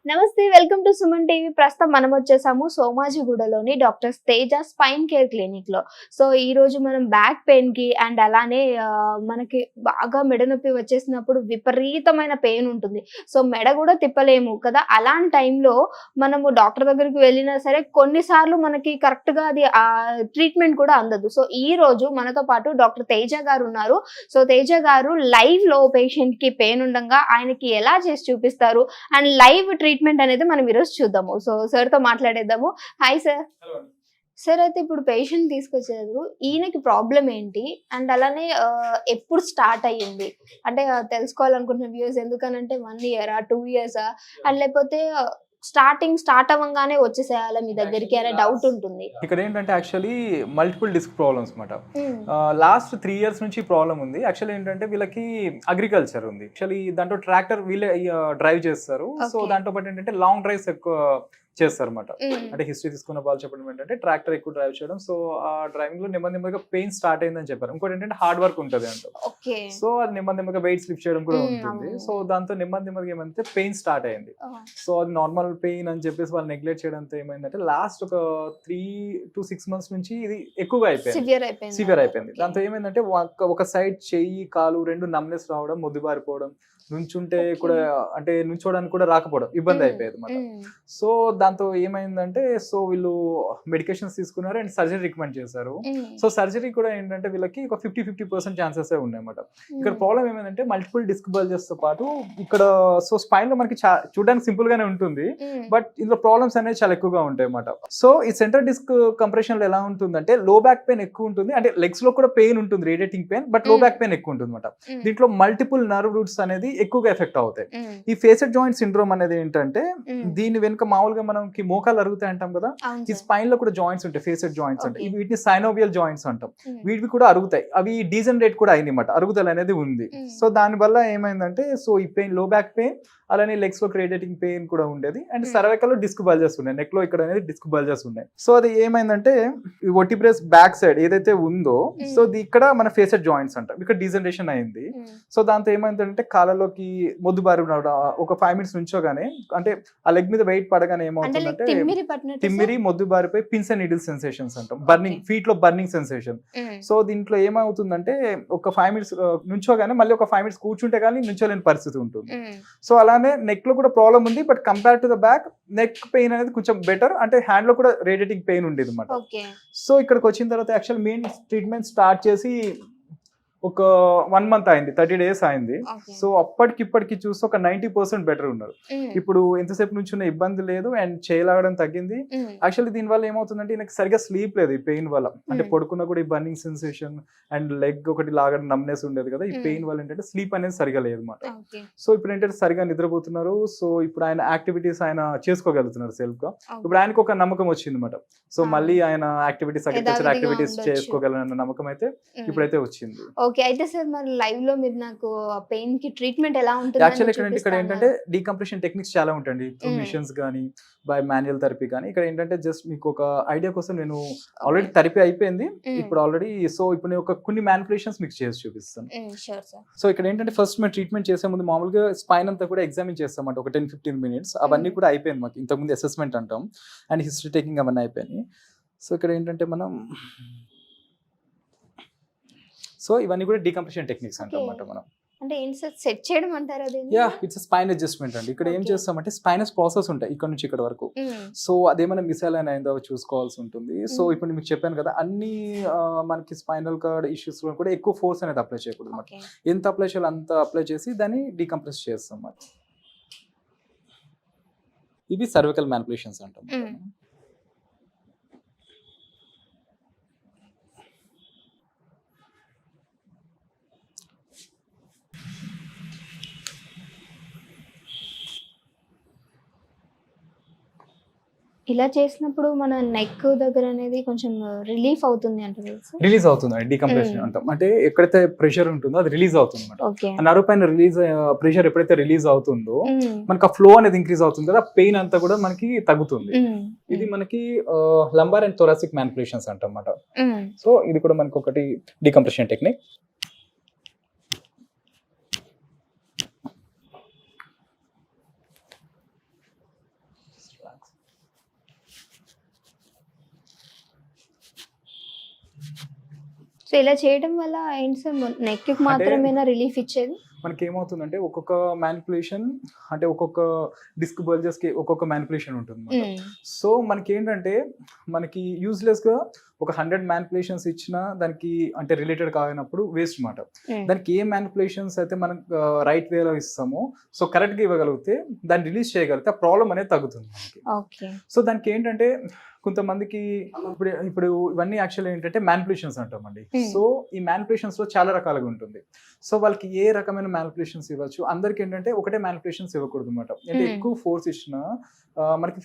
నమస్తే, welcome to Suman TV. ప్రస్తుతం మనం వచ్చేసాము సోమాజిగూడలోని doctor Teja spine care clinic లో. సో ఈ రోజు మనం బ్యాక్ పెయిన్ కి అండ్ అలానే మనకి బాగా మెడ నొప్పి వచ్చేసినప్పుడు విపరీతమైన పెయిన్ ఉంటుంది. సో మెడ కూడా తిప్పలేము కదా, అలాంటి టైంలో మనము డాక్టర్ దగ్గరికి వెళ్ళినా సరే కొన్నిసార్లు మనకి కరెక్ట్ గా అది ట్రీట్మెంట్ కూడా అందదు. సో ఈ రోజు మనతో పాటు డాక్టర్ తేజ గారు ఉన్నారు. సో తేజ గారు లైవ్ లో పేషెంట్ కి పెయిన్ ఉండగా ఆయనకి ఎలా చేసి చూపిస్తారు అండ్ లైవ్ ట్రీట్మెంట్ అనేది మనం ఈరోజు చూద్దాము. సో సార్ తో మాట్లాడేద్దాము. Hi sir. సార్, అయితే ఇప్పుడు పేషెంట్ తీసుకొచ్చారు, ఈయనకి ప్రాబ్లం ఏంటి అండ్ అలానే ఎప్పుడు స్టార్ట్ అయ్యింది అంటే తెలుసుకోవాలనుకుంటున్న వ్యూస్. ఎందుకనంటే 1 year 2 years అండ్ లేకపోతే స్టార్ట్ అవ్వగానే వచ్చేసేయాలా మీ దగ్గరికి అనే డౌట్ ఉంటుంది. ఇక్కడ ఏంటంటే యాక్చువల్లీ మల్టిపుల్ డిస్క్ ప్రాబ్లమ్స్ అనమాట. లాస్ట్ 3 years నుంచి ప్రాబ్లం ఉంది. యాక్చువల్లీ ఏంటంటే వీళ్ళకి అగ్రికల్చర్ ఉంది. యాక్చువల్లీ దాంట్లో ట్రాక్టర్ వీళ్ళే డ్రైవ్ చేస్తారు. సో దాంట్లో పాటు ఏంటంటే లాంగ్ డ్రైవ్స్ ఎక్కువ చేస్తారు అనమాట. అంటే హిస్టరీ తీసుకున్న వాళ్ళు చెప్పడం ఏంటంటే ట్రాక్టర్ ఎక్కువ డ్రైవ్ చేయడం, సో ఆ డ్రైవింగ్ లో నెమ్మదిగా పెయిన్ స్టార్ట్ అయిందని చెప్పారు. ఇంకోటి ఏంటంటే హార్డ్ వర్క్ ఉంటుంది అంట. సో అది నెమ్మదిగా వెయిట్ స్లిప్ చేయడం కూడా ఉంటుంది. సో దాంతో నెమ్మదిగా ఏమంటే పెయిన్ స్టార్ట్ అయింది. సో అది నార్మల్ పెయిన్ అని చెప్పేసి వాళ్ళు నెగ్లెక్ట్ చేయడంతో ఏమైందంటే లాస్ట్ ఒక 3 to 6 months నుంచి ఇది ఎక్కువగా అయిపోయింది, సివియర్ అయిపోయింది. దాంతో ఏమైందంటే ఒక సైడ్ చెయ్యి కాలు రెండు నమ్నెస్ రావడం, మొద్దుబారిపోవడం, నుంచుంటే కూడా అంటే నుంచోడానికి కూడా రాకపోవడం, ఇబ్బంది అయిపోయేది అనమాట. సో దాంతో ఏమైందంటే సో వీళ్ళు మెడికేషన్స్ తీసుకున్నారు అండ్ సర్జరీ రికమెండ్ చేశారు. సో సర్జరీ కూడా ఏంటంటే వీళ్ళకి ఒక 50% ఛాన్సెస్ ఉన్నాయి అన్నమాట. ఇక్కడ ప్రాబ్లం ఏమైందంటే మల్టిపుల్ డిస్క్ బల్జెస్ తో పాటు ఇక్కడ సో స్పైన్ లో మనకి చూడడానికి సింపుల్ గానే ఉంటుంది, బట్ ఇందులో ప్రాబ్లమ్స్ అనేవి చాలా ఎక్కువగా ఉంటాయి అన్నమాట. సో ఈ సెంట్రల్ డిస్క్ కంప్రెషన్ లో ఎలా ఉంటుందంటే లో బ్యాక్ పెయిన్ ఎక్కువ ఉంటుంది, అంటే లెగ్స్ లో కూడా పెయిన్ ఉంటుంది, రేడియేటింగ్ పెయిన్, బట్ లో బ్యాక్ పెయిన్ ఎక్కువ ఉంటుంది అనమాట. దీంట్లో మల్టిపుల్ నర్వ్ రూట్స్ అనేది ఎక్కువగా ఎఫెక్ట్ అవుతాయి. ఈ ఫేసెడ్ జాయింట్ సిండ్రోమ్ అనేది ఏంటంటే దీని వెనుక మామూలుగా మనకి మోకాలు అరుగుతాయి అంటాం కదా, ఈ స్పైన్ లో కూడా జాయింట్స్ ఉంటాయి, ఫేసెడ్ జాయింట్స్ అంటే వీటిని సైనోవియల్ జాయింట్స్ అంటాం. వీటివి కూడా అరుగుతాయి, అవి డీజనరేట్ కూడా అయింది అనమాట, అరుగుదల అనేది ఉంది. సో దాని వల్ల ఏమైందంటే సో ఈ పెయిన్ లో బ్యాక్ పెయిన్ అలానే లెగ్స్ లో రేడియేటింగ్ పెయిన్ కూడా ఉండేది అండ్ సర్వైకల్ లో డిస్క్ బల్జెస్ ఉన్నాయి, నెక్ లో ఇక్కడ అనేది డిస్క్ బల్జెస్ ఉన్నాయి. సో అది ఏమైందంటే వర్టిబ్రేస్ బ్యాక్ సైడ్ ఏదైతే ఉందో సో ఇక్కడ మన ఫేసెడ్ జాయింట్స్ అంటాం, ఇక్కడ డీజనరేషన్ అయింది. సో దాంతో ఏమైందంటే కాళ్ళలోకి మొద్దుబారి ఒక 5 minutes నుంచోగానే అంటే ఆ లెగ్ మీద వెయిట్ పడగానే ఏమవుతుందంటే తిమ్మిరి, మొద్దుబారిపోయి పిన్స్ అండ్ నీడిల్ సెన్సేషన్స్ అంటాం, బర్నింగ్, ఫీట్ లో బర్నింగ్ సెన్సేషన్. సో దీంట్లో ఏమవుతుందంటే ఒక 5 minutes నుంచోగానే మళ్ళీ ఒక 5 minutes కూర్చుంటే కానీ నుంచోలేని పరిస్థితి ఉంటుంది. సో అలానే నెక్ లో కూడా ప్రాబ్లం ఉంది, but compare to the back neck pain అనేది కొంచెం బెటర్, అంటే హ్యాండ్ లో కూడా రేడియేటింగ్ పెయిన్ ఉండేది అనమాట. సో ఇక్కడికి వచ్చిన తర్వాత యాక్చువల్ మెయిన్ ట్రీట్మెంట్ స్టార్ట్ చేసి ఒక 1 month అయింది, 30 days అయింది. సో అప్పటికిప్పటికి చూస్తే ఒక 90% బెటర్ ఉన్నారు. ఇప్పుడు ఎంతసేపు నుంచి ఉన్న ఇబ్బంది లేదు అండ్ చేయలాగడం తగ్గింది. యాక్చువల్లీ దీని వల్ల ఏమవుతుందంటే నాకు సరిగా స్లీప్ లేదు ఈ పెయిన్ వల్ల, అంటే పడుకున్నా కూడా ఈ బర్నింగ్ సెన్సేషన్ అండ్ లెగ్ ఒకటి లాగడం నమ్నెస్ ఉండేది కదా, ఈ పెయిన్ వల్ల ఏంటంటే స్లీప్ అనేది సరిగా లేదు అనమాట. సో ఇప్పుడు ఏంటంటే సరిగా నిద్రపోతున్నారు. సో ఇప్పుడు ఆయన యాక్టివిటీస్ ఆయన చేసుకోగలుగుతున్నారు సెల్ఫ్ గా. ఇప్పుడు ఆయనకు ఒక నమ్మకం వచ్చింది అనమాట. సో మళ్ళీ ఆయన యాక్టివిటీస్ అగ్రికల్చర్ యాక్టివిటీస్ చేసుకోగలరన్న నమ్మకం అయితే ఇప్పుడైతే వచ్చింది. ఓకే, అయితే సార్ మరి లైవ్ లో మీరు నాకు పెయిన్ కి ట్రీట్మెంట్ ఎలా ఉంటుంది? యాక్చువల్లీ ఇక్కడ ఏంటంటే డీకంప్రెషన్ టెక్నిక్స్ చాలా ఉంటాయండి, త్రూ మిషన్స్ కానీ బై మాన్యువల్ థెరపీ కానీ. ఇక్కడ ఏంటంటే జస్ట్ మీకు ఒక ఐడియా కోసం నేను ఆల్రెడీ థెరపీ అయిపోయింది ఇప్పుడు ఆల్రెడీ. సో ఇప్పుడు నేను కొన్ని మ్యానిపులేషన్స్ మీకు చేసి చూపిస్తాను. సో ఇక్కడ ఏంటంటే ఫస్ట్ మేము ట్రీట్మెంట్ చేసే ముందు మామూలుగా స్పైన్ అంతా కూడా ఎగ్జామిన్ చేస్తామంట ఒక 10-15 minutes. అవన్నీ కూడా అయిపోయింది మాకు, ఇంతకుముందు అసెస్మెంట్ అంటాం అండ్ హిస్టరీ టేకింగ్ అవన్నీ అయిపోయినాయి. సో ఇక్కడ ఏంటంటే మనం సో ఇవన్నీ కూడా డీకంప్రెషన్ టెక్నిక్స్ అంటాం మనం. అంటే ఏంటి సార్, సెట్ చేయడం అంటారా? యా, ఇట్స్ స్పైన్ అడ్జస్ట్మెంట్ అండి. ఇక్కడ ఏం చేస్తామంటే స్పైనస్ ప్రాసెస్ ఉంటాయి ఇక్కడ నుంచి ఇక్కడ వరకు. సో అదేమైనా మిసైలైన్ అయిందో చూసుకోవాల్సి ఉంటుంది. సో ఇప్పుడు మీకు చెప్పాను కదా, అన్ని మనకి స్పైనల్ కార్డ్ ఇష్యూస్ లో కూడా ఎక్కువ ఫోర్స్ అనేది అప్లై చేయకూడదు అనమాట. ఎంత అప్లై చేయాలో అంత అప్లై చేసి దాన్ని డీకంప్రెస్ చేస్తాం అన్నమాట. ఇవి సర్వికల్ మ్యానిపులేషన్స్ అంటాం. ఇలా చేసినప్పుడు మన నెక్ దగ్గర అనేది కొంచెం రిలీఫ్ అవుతుంది అంటారు. రిలీజ్ అవుతుంది, డీకంప్రెషన్ అంటాం. అంటే ఎక్కడైతే ప్రెషర్ ఉంటుందో అది రిలీజ్ అవుతుంది అనమాట. నర్వ్ పైన ప్రెషర్ ఎప్పుడైతే రిలీజ్ అవుతుందో మనకి ఆ ఫ్లో అనేది ఇంక్రీజ్ అవుతుంది కదా, పెయిన్ అంతా కూడా మనకి తగ్గుతుంది. ఇది మనకి లంబార్ అండ్ థొరాసిక్ మ్యానిపులేషన్స్ అంటాం అన్నమాట. సో ఇది కూడా మనకి ఒకటి డీకంప్రెషన్ టెక్నిక్. సో ఇలా చేయడం వల్ల ఏంటి సార్, నెక్ కి మాత్రమేనా రిలీఫ్ ఇచ్చేది? మనకి ఏమవుతుందంటే ఒక్కొక్క మ్యానిపులేషన్ అంటే ఒక్కొక్క డిస్క్ బల్జెస్ కి ఒక్కొక్క మ్యానిపులేషన్ ఉంటుంది. సో మనకి ఏంటంటే మనకి యూజ్లెస్ గా ఒక 100 మ్యానిపులేషన్స్ ఇచ్చినా దానికి అంటే రిలేటెడ్ కానప్పుడు వేస్ట్ మాట. దానికి ఏ మ్యానిపులేషన్స్ అయితే మనం రైట్ వేలో ఇస్తామో సో కరెక్ట్ గా ఇవ్వగలిగితే దాన్ని రిలీజ్ చేయగలిగితే ఆ ప్రాబ్లం అనేది తగ్గుతుంది మనకి. సో దానికి ఏంటంటే కొంతమందికి ఇప్పుడు ఇవన్నీ యాక్చువల్ ఏంటంటే మ్యానిపులేషన్స్ అంటామండి. సో ఈ మ్యానిపులేషన్స్ లో చాలా రకాలుగా ఉంటుంది. సో వాళ్ళకి ఏ రకమైన మ్యానిపులేషన్స్ ఇవ్వచ్చు, అందరికి ఏంటంటే ఒకటే మ్యానిపులేషన్స్ ఇవ్వకూడదు అనమాట. అంటే ఎక్కువ ఫోర్స్ ఇచ్చినా మనకి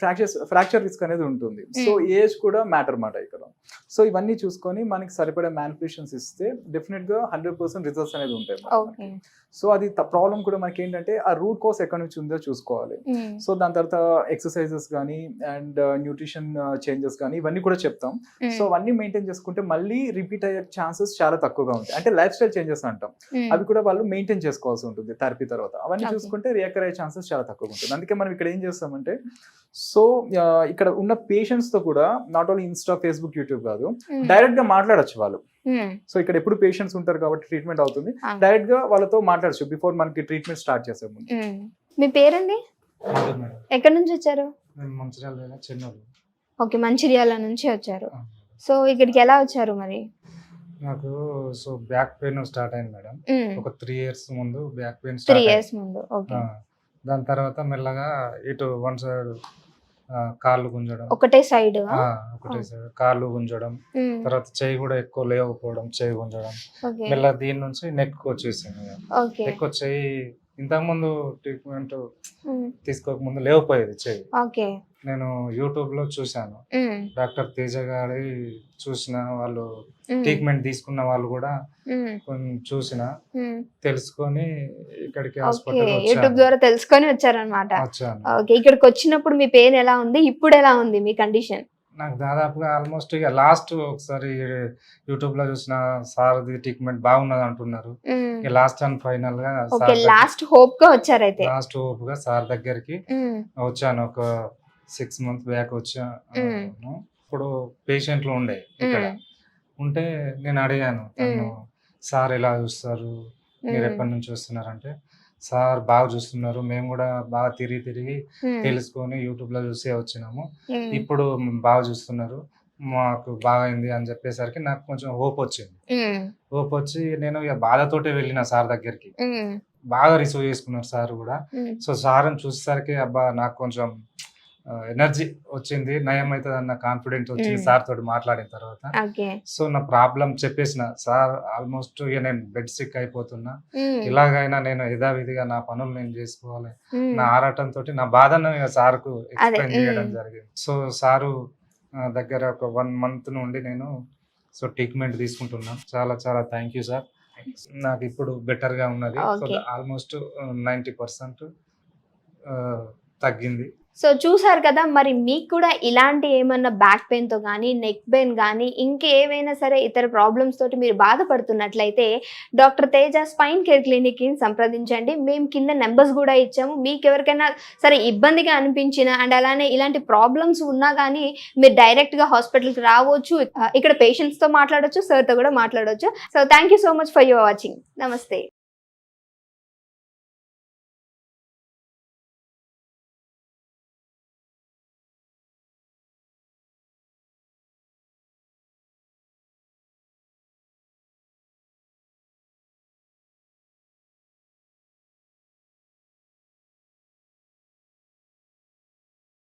ఫ్రాక్చర్ రిస్క్ అనేది ఉంటుంది. సో ఏజ్ కూడా మ్యాటర్ మాట ఇక్కడ. సో ఇవన్నీ చూసుకొని మనకి సరిపడే మ్యానిపులేషన్స్ ఇస్తే డెఫినెట్ గా 100% రిజల్ట్స్ అనేది ఉంటాయి. సో అది ప్రాబ్లం కూడా మనకి ఏంటంటే ఆ రూట్ కాస్ ఎక్కడి నుంచి ఉందో చూసుకోవాలి. సో దాని తర్వాత ఎక్సర్సైజెస్ కానీ అండ్ న్యూట్రిషన్ చేంజెస్ కానీ ఇవన్నీ కూడా చెప్తాం. సో అవన్నీ మెయింటైన్ చేసుకుంటే మళ్ళీ రిపీట్ అయ్యే ఛాన్సెస్ చాలా తక్కువగా ఉంటాయి. అంటే లైఫ్ స్టైల్ చేంజెస్ అంటాం, అవి కూడా వాళ్ళు మెయింటైన్ చేసుకోవాల్సి ఉంటుంది థెరపీ తర్వాత. అవన్నీ చూసుకుంటే రియాక్ట్ అయ్యే ఛాన్సెస్ చాలా తక్కువగా ఉంటుంది. అందుకే మనం ఇక్కడ ఏం చేస్తామంటే సో ఇక్కడ ఉన్న పేషెంట్స్ తో కూడా not only Insta, Facebook, YouTube కాదు, డైరెక్ట్ గా మాట్లాడచ్చు వాళ్ళు. సో ఇక్కడ ఎప్పుడు పేషెంట్స్ ఉంటారు కాబట్టి ట్రీట్మెంట్ అవుతుంది, డైరెక్ట్ గా వాళ్ళతో మాట్లాడచ్చు బిఫోర్ మనకి ట్రీట్మెంట్ స్టార్ట్ చేసే ముందు. మీ పేరండి? ఎక్కడి నుంచి వచ్చారు? ఓకే, మంచిర్యాల నుంచి వచ్చారు. సో ఇక్కడికి ఎలా వచ్చారు మరి? నాకు సో బ్యాక్ పెయిన్ స్టార్ట్ అయింది మేడం. ఒక 3 years ముందు బ్యాక్ పెయిన్ 3 years ముందు. ఓకే. దాని తర్వాత మెల్లగా ఇటు వన్ సైడ్ కాళ్ళు గుంజడం, ఒకటే సైడ్ కాళ్ళు గుంజడం, తర్వాత చెయ్యి కూడా ఎక్కువ లేకపోవడం, చెయ్యి గుంజడం, మెల్ల దీని నుంచి నెక్ వచ్చేసింది. నెక్ వచ్చేయి ఇంతకు ముందు ట్రీట్మెంట్ తీసుకోక ముందు లేకపోయేది చెయ్యి. నేను యూట్యూబ్ లో చూసాను, డాక్టర్ తేజ గారి చూసిన వాళ్ళు ట్రీట్మెంట్ తీసుకున్న వాళ్ళు కూడా కొంచెం చూసిన తెలుసుకొని ఇక్కడికి హాస్పిటల్ యూట్యూబ్ ద్వారా తెలుసుకొని వచ్చారనమాట. ఇక్కడికి వచ్చినప్పుడు మీ పెయిన్ ఎలా ఉంది, ఇప్పుడు ఎలా ఉంది మీ కండిషన్? నాకు దాదాపుగా ఆల్మోస్ట్ ఇక లాస్ట్ ఒకసారి యూట్యూబ్ లో చూసిన సార్ ట్రీట్మెంట్ బాగున్నది అంటున్నారు. లాస్ట్ అండ్ ఫైనల్ గా లాస్ట్ హోప్ గా వచ్చారు. అయితే లాస్ట్ హోప్ గా సార్ దగ్గరికి వచ్చాను. ఒక 6 months బ్యాక్ వచ్చాను. ఇప్పుడు పేషెంట్లు ఉండే ఇక్కడ ఉంటే నేను అడిగాను, సార్ ఎలా చూస్తారు, మీరు ఎప్పటి నుంచి వస్తున్నారంటే సార్ బాగా చూస్తున్నారు, మేము కూడా బాగా తిరిగి తెలుసుకొని యూట్యూబ్ లో చూసే వచ్చినాము, ఇప్పుడు బాగా చూస్తున్నారు, మాకు బాగా అయింది అని చెప్పేసరికి నాకు కొంచెం హోప్ వచ్చింది. హోప్ వచ్చి నేను ఇక బాధతోటే వెళ్ళిన సార్ దగ్గరికి. బాగా రిసీవ్ చేసుకున్నారు సార్ కూడా. సో సార్ని చూసేసరికి అబ్బా నాకు కొంచెం ఎనర్జీ వచ్చింది, నయం అవుతుంది అన్న కాన్ఫిడెంట్ వచ్చింది సార్ తోటి మాట్లాడిన తర్వాత. సో నా ప్రాబ్లం చెప్పేసిన సార్, ఆల్మోస్ట్ ఇక నేను బెడ్ సిక్ అయిపోతున్నా, ఇలాగైనా నేను యథావిధిగా నా పనులు నేను చేసుకోవాలి, నా ఆరాటంతో నా బాధను సార్ కు ఎక్స్ప్లెయిన్ చేయడం జరిగింది. సో సారు దగ్గర ఒక 1 month నుండి నేను సో ట్రీట్మెంట్ తీసుకుంటున్నాను. చాలా చాలా థ్యాంక్ యూ సార్. నాకు ఇప్పుడు బెటర్ గా ఉన్నది, ఆల్మోస్ట్ 90% తగ్గింది. సో చూసారు కదా, మరి మీకు కూడా ఇలాంటి ఏమన్నా బ్యాక్ పెయిన్ తో కానీ, నెక్ పెయిన్ కానీ, ఇంకేవైనా సరే ఇతర ప్రాబ్లమ్స్ తోటి మీరు బాధపడుతున్నట్లయితే doctor Teja spine care clinic ని సంప్రదించండి. మేము కింద నెంబర్స్ కూడా ఇచ్చాము. మీకు ఎవరికైనా సరే ఇబ్బందిగా అనిపించిన అండ్ అలానే ఇలాంటి ప్రాబ్లమ్స్ ఉన్నా కానీ మీరు డైరెక్ట్ గా హాస్పిటల్కి రావచ్చు. ఇక్కడ పేషెంట్స్ తో మాట్లాడొచ్చు, సార్ తో కూడా మాట్లాడొచ్చు. So thank you so much for your watching. నమస్తే.